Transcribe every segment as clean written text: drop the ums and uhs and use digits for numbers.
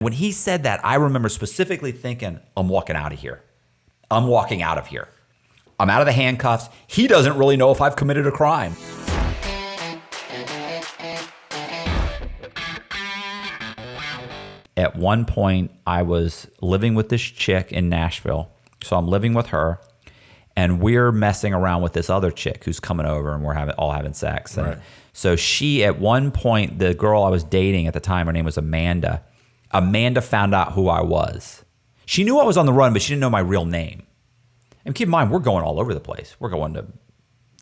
When he said that, I remember specifically thinking, I'm walking out of here. I'm walking out of here. I'm out of the handcuffs. He doesn't really know if I've committed a crime. At one point, I was living with this chick in Nashville. So I'm living with her, and we're messing around with this other chick who's coming over, and we're all having sex. And right. So she, at one point, the girl I was dating at the time, her name was Amanda. Amanda found out who I was. She knew I was on the run, but she didn't know my real name. And keep in mind, we're going all over the place. We're going to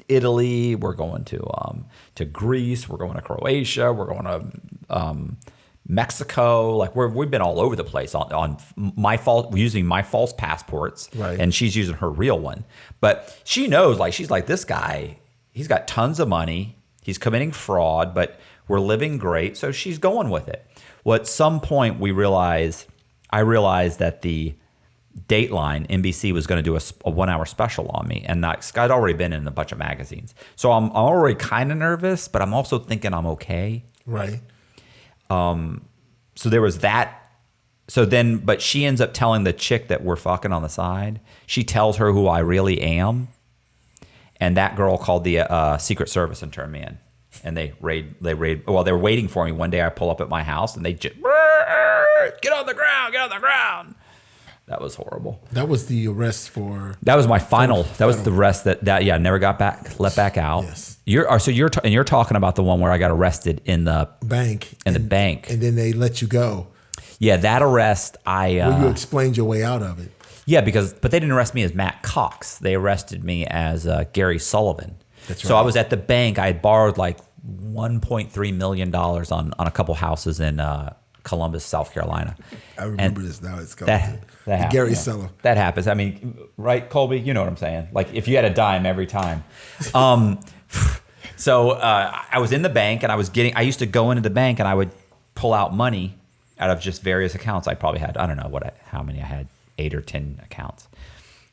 Italy. We're going to Greece. We're going to Croatia. We're going to Mexico. Like we've been all over the place on using my false passports. Right. And she's using her real one. But she knows, like, she's like, this guy, he's got tons of money. He's committing fraud, but we're living great. So she's going with it. Well, at some point I realized that the Dateline, NBC, was going to do a 1 hour special on me. And I'd already been in a bunch of magazines. So I'm already kind of nervous, but I'm also thinking I'm okay. Right. So there was that. So then, but she ends up telling the chick that we're fucking on the side. She tells her who I really am. And that girl called the Secret Service and turned me in. And they raid. Well, they were waiting for me. One day I pull up at my house and they just, get on the ground. That was horrible. That was the arrest for. That was my final. That was the arrest that never got let back out. Yes. You're talking about the one where I got arrested in the bank. The bank. And then they let you go. Yeah, that arrest Well, you explained your way out of it. Yeah, but they didn't arrest me as Matt Cox. They arrested me as Gary Sullivan. That's right. So I was at the bank. I had borrowed like $1.3 million on a couple houses in Columbus, South Carolina. I remember this now. It's called that happens, Gary Sullivan. That happens. I mean, right, Colby? You know what I'm saying. Like if you had a dime every time. So I was in the bank and I used to go into the bank and I would pull out money out of just various accounts. I probably had, I don't know how many I had, 8 or 10 accounts.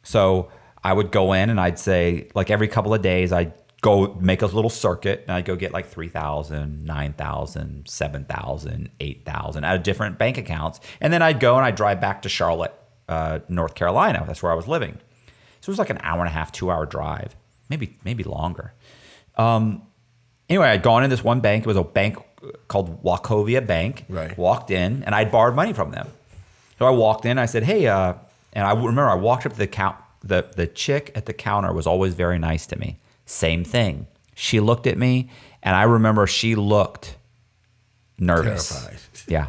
So I would go in and I'd say, like every couple of days, I'd go make a little circuit and I'd go get like 3,000, 9,000, 7,000, 8,000 out of different bank accounts. And then I'd go and I'd drive back to Charlotte, North Carolina. That's where I was living. So it was like an hour and a half, 2 hour drive, maybe longer. Anyway, I'd gone in this one bank. It was a bank called Wachovia Bank. Right. Walked in and I'd borrowed money from them. So I walked in, I said, hey, and I remember I walked up to the count. The chick at the counter was always very nice to me. Same thing. She looked at me, and I remember she looked nervous. Terrified. Yeah.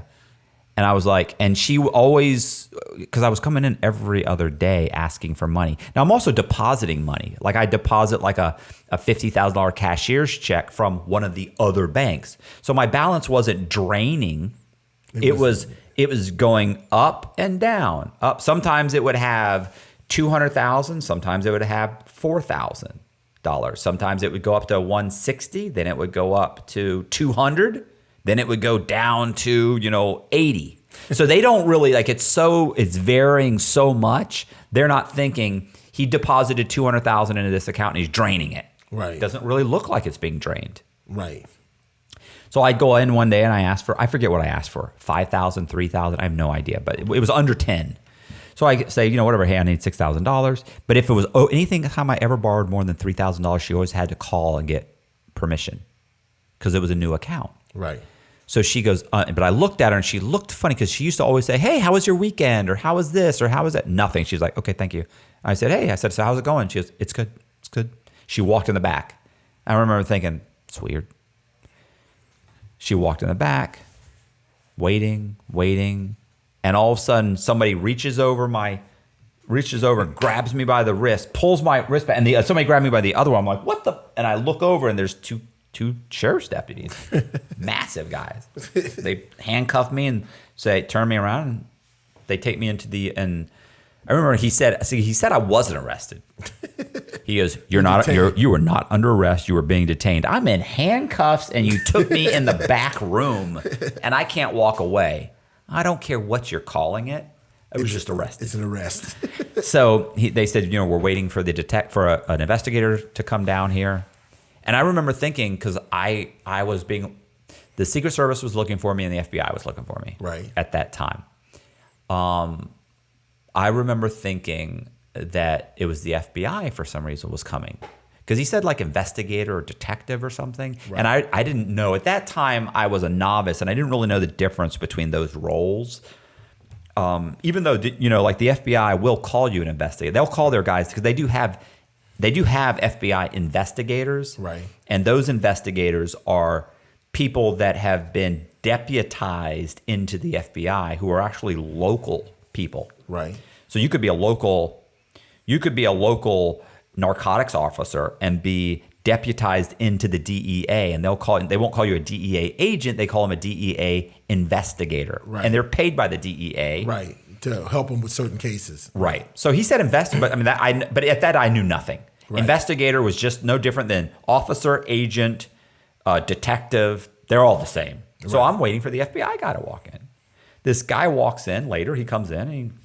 And I was like, and she always, because I was coming in every other day asking for money. Now, I'm also depositing money. Like I deposit like a $50,000 cashier's check from one of the other banks. So my balance wasn't draining. It was going up and down. Up. Sometimes it would have $200,000. Sometimes it would have $4,000. Sometimes it would go up to 160. Then it would go up to 200. Then it would go down to 80. So they don't really like it's varying so much. They're not thinking he deposited 200,000 into this account and he's draining it. Right. It doesn't really look like it's being drained. Right. So I'd go in one day and I forget what I asked for, 5,000, 3,000. I have no idea, but it was under 10. So I say, whatever, hey, I need $6,000. But if it was anything time I ever borrowed more than $3,000, she always had to call and get permission because it was a new account. Right. So she goes, but I looked at her and she looked funny because she used to always say, hey, how was your weekend? Or how was this? Or how was that? Nothing. She's like, okay, thank you. I said, hey, so how's it going? She goes, it's good. It's good. She walked in the back. I remember thinking, it's weird. She walked in the back, waiting. And all of a sudden, somebody reaches over and grabs me by the wrist, pulls my wrist back, and somebody grabbed me by the other one. I'm like, what the? And I look over, and there's two sheriff's deputies, massive guys. They handcuff me and turn me around, and they take me into and I remember he said I wasn't arrested. He goes, you were not under arrest. You were being detained. I'm in handcuffs, and you took me in the back room, and I can't walk away. I don't care what you're calling it. I was just arrested. It's an arrest. So they said, we're waiting for an investigator to come down here. And I remember thinking, because I was being, The Secret Service was looking for me and the FBI was looking for me at that time. I remember thinking that it was the FBI for some reason was coming. Because he said like investigator or detective or something. Right. And I didn't know. At that time, I was a novice and I didn't really know the difference between those roles. Even though, like the FBI will call you an investigator. They'll call their guys because they do have FBI investigators. Right. And those investigators are people that have been deputized into the FBI who are actually local people. Right. So you could be a local narcotics officer and be deputized into the DEA, and they won't call you a DEA agent, they call them a DEA investigator. Right. And they're paid by the DEA. Right. To help them with certain cases. Right. So he said investigator, but at that I knew nothing. Right. Investigator was just no different than officer, agent, detective. They're all the same. Right. So I'm waiting for the FBI guy to walk in. This guy walks in later. He comes in and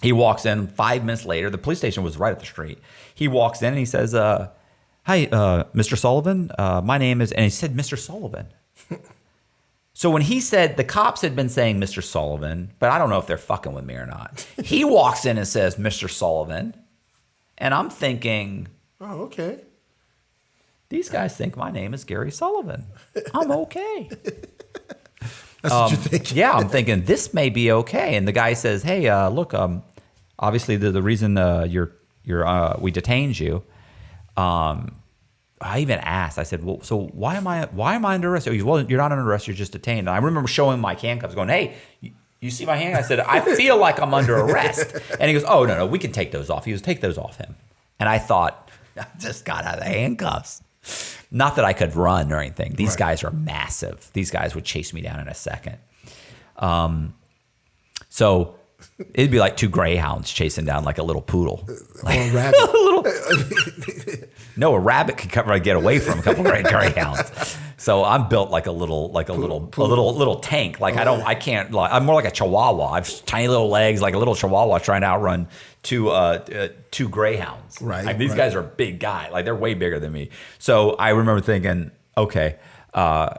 he walks in 5 minutes later. The police station was right up the street. He walks in and he says, hi, Mr. Sullivan. My name is, and he said, Mr. Sullivan. So when he said, the cops had been saying Mr. Sullivan, but I don't know if they're fucking with me or not. He walks in and says, Mr. Sullivan. And I'm thinking, oh, okay. These guys think my name is Gary Sullivan. I'm okay. That's what you're thinking. Yeah, I'm thinking this may be okay. And the guy says, hey, look, obviously the reason we detained you, I even asked, I said, well, so why am I under arrest? He goes, well, you're not under arrest, you're just detained. And I remember showing my handcuffs going, hey, you see my handcuffs? I said, I feel like I'm under arrest. And he goes, oh, no, we can take those off. He goes, take those off him. And I thought, I just got out of the handcuffs. Not that I could run or anything. These guys are massive. These guys would chase me down in a second. So it'd be like two greyhounds chasing down like a little poodle. Or a rabbit. No, a rabbit could get away from a couple of greyhounds. So I'm built like a little tank. Like I'm more like a chihuahua. I've tiny little legs, like a little chihuahua trying to outrun two greyhounds. Right. These guys are a big guy. Like they're way bigger than me. So I remember thinking, okay, I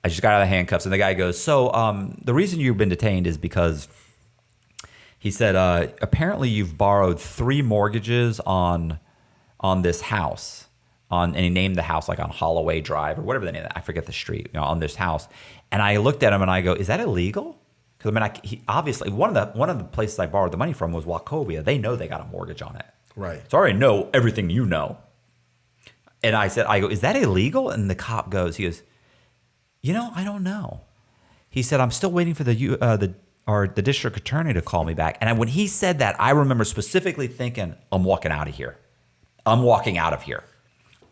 just got out of the handcuffs, and the guy goes, so the reason you've been detained is because he said apparently you've borrowed 3 mortgages on this house. And he named the house like on Holloway Drive or whatever the name. I forget the street. On this house, and I looked at him and I go, "Is that illegal?" Because he obviously one of the places I borrowed the money from was Wachovia. They know they got a mortgage on it, right? So I already know everything you know. And I go, "Is that illegal?" And the cop goes, "I don't know." He said, "I'm still waiting for the district attorney to call me back." And when he said that, I remember specifically thinking, "I'm walking out of here. I'm walking out of here.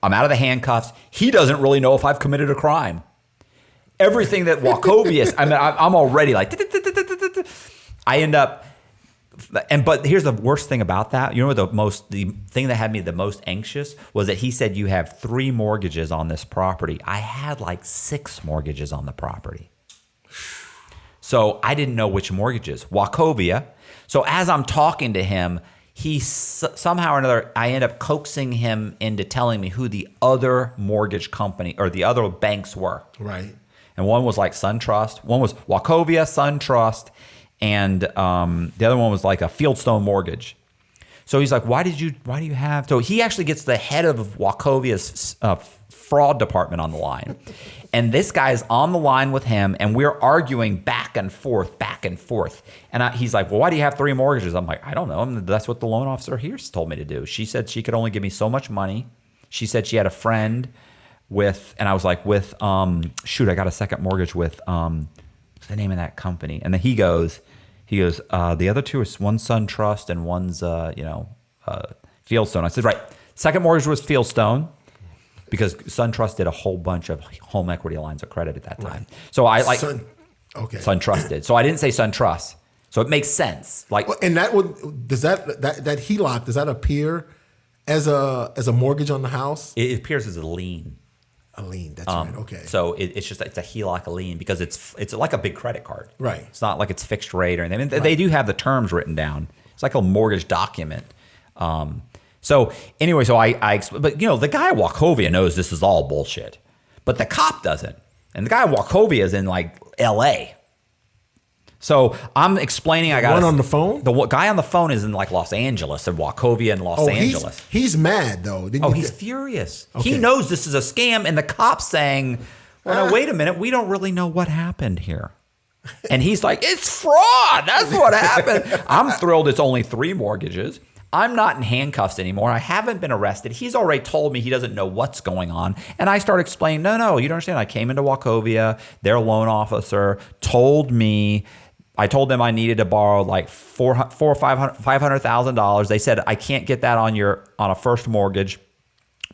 I'm out of the handcuffs. He doesn't really know if I've committed a crime." Everything that Wachovia, I'm already like, I end up, but here's the worst thing about that. The thing that had me the most anxious was that he said you have 3 mortgages on this property. I had like 6 mortgages on the property. So I didn't know which mortgages. Wachovia. So as I'm talking to him, he somehow or another, I end up coaxing him into telling me who the other mortgage company or the other banks were. Right. And one was like SunTrust. One was Wachovia, SunTrust, and the other one was like a Fieldstone Mortgage. So he's like, why do you have? So he actually gets the head of Wachovia's fraud department on the line. And this guy's on the line with him, and we're arguing back and forth. And he's like, well, why do you have 3 mortgages? I'm like, I don't know. That's what the loan officer here told me to do. She said she could only give me so much money. She said she had a friend and I was like, I got a second mortgage with, what's the name of that company? And then he goes, the other 2 is one's SunTrust and one's, Fieldstone. I said, right. Second mortgage was Fieldstone, because SunTrust did a whole bunch of home equity lines of credit at that time. Right. So I like SunTrust did. So I didn't say SunTrust. So it makes sense. Like, and that HELOC, does that appear as a mortgage on the house? It appears as a lien. A lien, that's right. Okay. So it's a HELOC, a lien, because it's like a big credit card. Right. It's not like it's fixed rate or anything. They do have the terms written down. It's like a mortgage document. So anyway, but the guy at Wachovia knows this is all bullshit, but the cop doesn't. And the guy in Wachovia is in like L.A. So I'm explaining. I got one on the phone. The guy on the phone is in like Los Angeles and Wachovia in Los Angeles. He's mad though. He's furious. Okay. He knows this is a scam, and the cop's saying, "Well, no, wait a minute. We don't really know what happened here." And he's like, "It's fraud. That's what happened." I'm thrilled. It's only 3 mortgages. I'm not in handcuffs anymore. I haven't been arrested. He's already told me he doesn't know what's going on. And I start explaining, no, you don't understand. I came into Wachovia. Their loan officer told me, I told them I needed to borrow like $500,000. They said, I can't get that on a first mortgage,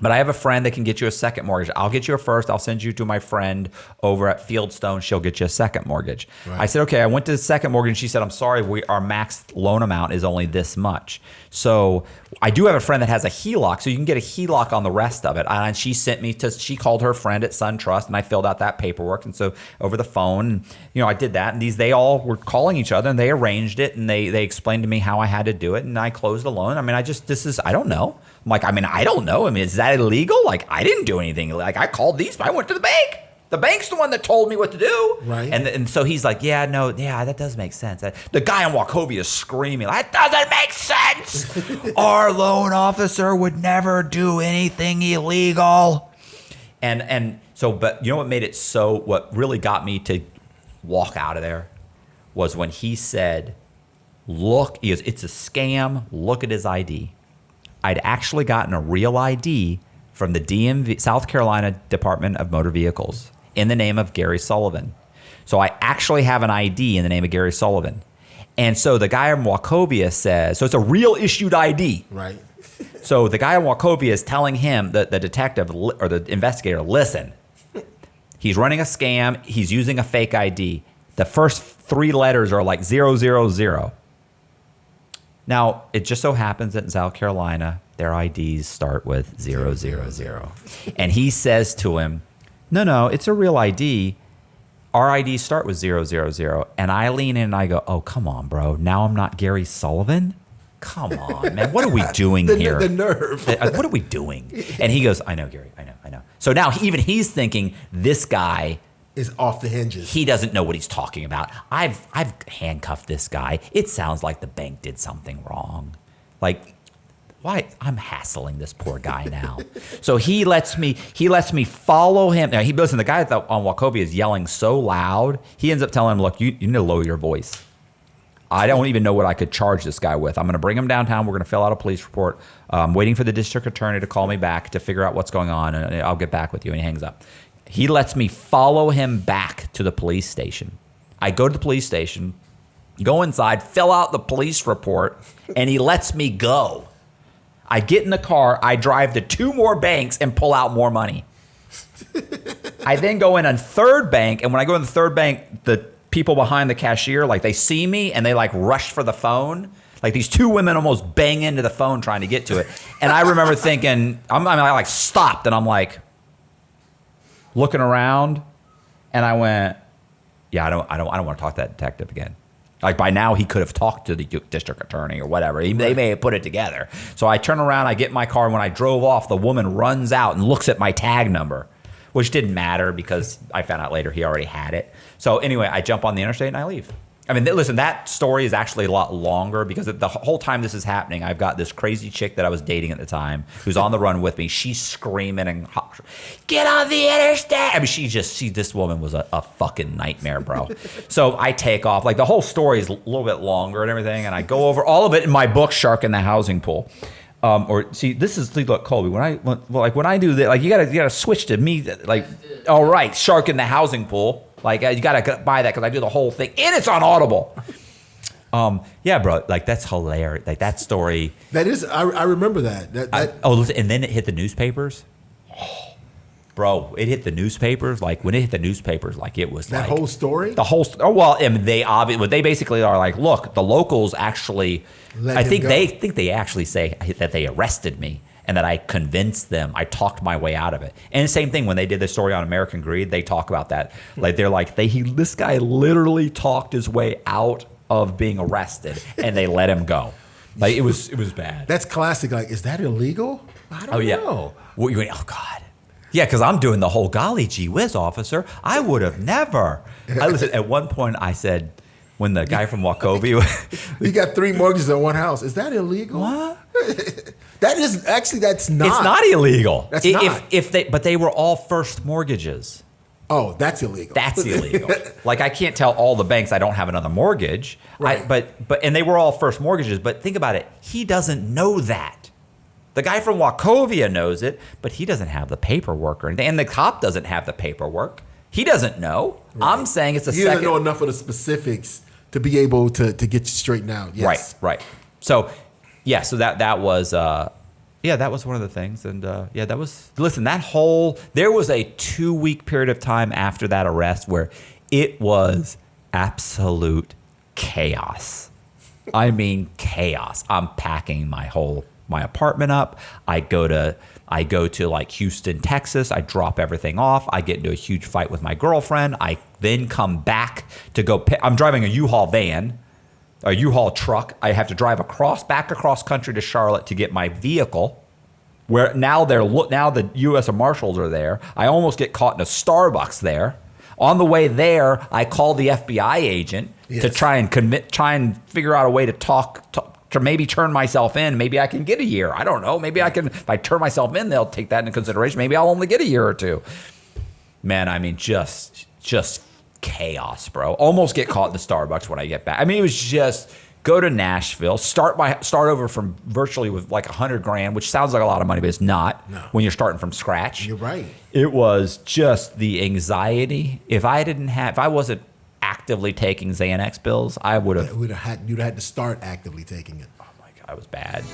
but I have a friend that can get you a second mortgage. I'll get you a first. I'll send you to my friend over at Fieldstone. She'll get you a second mortgage. Right. I said, okay. I went to the second mortgage, and she said, I'm sorry, our max loan amount is only this much. So I do have a friend that has a HELOC, so you can get a HELOC on the rest of it. And she she called her friend at SunTrust, and I filled out that paperwork. And so over the phone, I did that. And they all were calling each other, and they arranged it, and they explained to me how I had to do it, and I closed the loan. I mean, I don't know. I'm like, I don't know. I mean, is that illegal? Like, I didn't do anything. Like, I called these, I went to the bank. The bank's the one that told me what to do. Right. And so he's like, that does make sense. The guy in Wachovia is screaming, that doesn't make sense. Our loan officer would never do anything illegal. And so, but you know what really got me to walk out of there was when he said, it's a scam. Look at his ID. I'd actually gotten a real ID from the DMV, South Carolina Department of Motor Vehicles, in the name of Gary Sullivan. So I actually have an ID in the name of Gary Sullivan. And so the guy in Wachovia says, so it's a real issued ID. Right. So the guy in Wachovia is telling him, the detective or the investigator, listen, he's running a scam. He's using a fake ID. The first 3 letters are like 000. Now, it just so happens that in South Carolina, their IDs start with 000. And he says to him, no, it's a real ID. Our IDs start with 000. And I lean in and I go, oh, come on, bro. Now I'm not Gary Sullivan? Come on, man. What are we doing here? The nerve. What are we doing? And he goes, I know, Gary. I know. So now even he's thinking, this guy is off the hinges. He doesn't know what he's talking about. I've handcuffed this guy. It sounds like the bank did something wrong. Like, why? I'm hassling this poor guy now. So he lets me follow him. Now the guy on Wachovia is yelling so loud. He ends up telling him, look, you need to lower your voice. I don't even know what I could charge this guy with. I'm going to bring him downtown. We're going to fill out a police report. I'm waiting for the district attorney to call me back to figure out what's going on, and I'll get back with you. And he hangs up. He lets me follow him back to the police station. I go to the police station, go inside, fill out the police report, and he lets me go. I get in the car, I drive to 2 more banks and pull out more money. I then go in a third bank, and when I go in the third bank, the people behind the cashier, like, they see me and they like rush for the phone. Like, these 2 women almost bang into the phone trying to get to it. And I remember thinking, I like stopped, and I'm like looking around, and I went, yeah, I don't want to talk to that detective again. Like, by now he could have talked to the district attorney or whatever. They may have put it together. So I turn around, I get in my car, and when I drove off, the woman runs out and looks at my tag number, which didn't matter because I found out later he already had it. So anyway, I jump on the interstate and I leave. I mean, listen, that story is actually a lot longer because the whole time this is happening, I've got this crazy chick that I was dating at the time who's on the run with me. She's screaming and get on the interstate. I mean, this woman was a fucking nightmare, bro. So I take off. Like, the whole story is a little bit longer and everything, and I go over all of it in my book, Shark in the Housing Pool. Look, Colby, when I do that, like, you gotta switch to me, like, all right, Shark in the Housing Pool. Like, you gotta buy that because I do the whole thing, and it's on Audible. Yeah, bro, like, that's hilarious. Like, that story. That is, I remember that. Listen, and then it hit the newspapers. Oh, bro, it hit the newspapers. Like, when it hit the newspapers, like, it was that like, whole story. The whole. Well, I mean, they basically are like, look, the locals actually. I think they actually say that they arrested me. And that I convinced them, I talked my way out of it. And the same thing when they did the story on American Greed, they talk about that. Like, they're like, this guy literally talked his way out of being arrested, and they let him go. Like, it was bad. That's classic. Like, is that illegal? I don't know. Well, you went, oh God. Yeah, because I'm doing the whole golly gee whiz, officer. I would have never. Listen, at one point I said, when the guy from Wachovia, You got 3 mortgages on one house. Is that illegal? what? That's not. It's not illegal. That's not. But they were all first mortgages. Oh, that's illegal. That's illegal. Like, I can't tell all the banks I don't have another mortgage. Right. And they were all first mortgages. But think about it. He doesn't know that. The guy from Wachovia knows it, but he doesn't have the paperwork or anything. And the cop doesn't have the paperwork. He doesn't know. Right. I'm saying it's a he doesn't know enough of the specifics to be able to get you straightened out. Yes. Right. So, yeah. So that was. That was one of the things. And that was, listen, there was a 2-week period of time after that arrest where it was absolute chaos. I mean, chaos. I'm packing my apartment up. I go to like Houston, Texas. I drop everything off. I get into a huge fight with my girlfriend. I then come back to go I'm driving a U-Haul van. A U-Haul truck. I have to drive back across country to Charlotte to get my vehicle. Where now the U.S. Marshals are there. I almost get caught in a Starbucks there. On the way there, I call the FBI agent to try and figure out a way to to maybe turn myself in. Maybe I can get a year. I don't know. Maybe I can. If I turn myself in, they'll take that into consideration. Maybe I'll only get a year or 2. Man, I mean, just chaos, bro. Almost get caught in the Starbucks when I get back. I mean, it was just go to Nashville, start over from virtually with like $100,000, which sounds like a lot of money, but it's not when you're starting from scratch. You're right. It was just the anxiety. If I wasn't actively taking Xanax pills, I would have. You'd have had to start actively taking it. Oh my God, it was bad.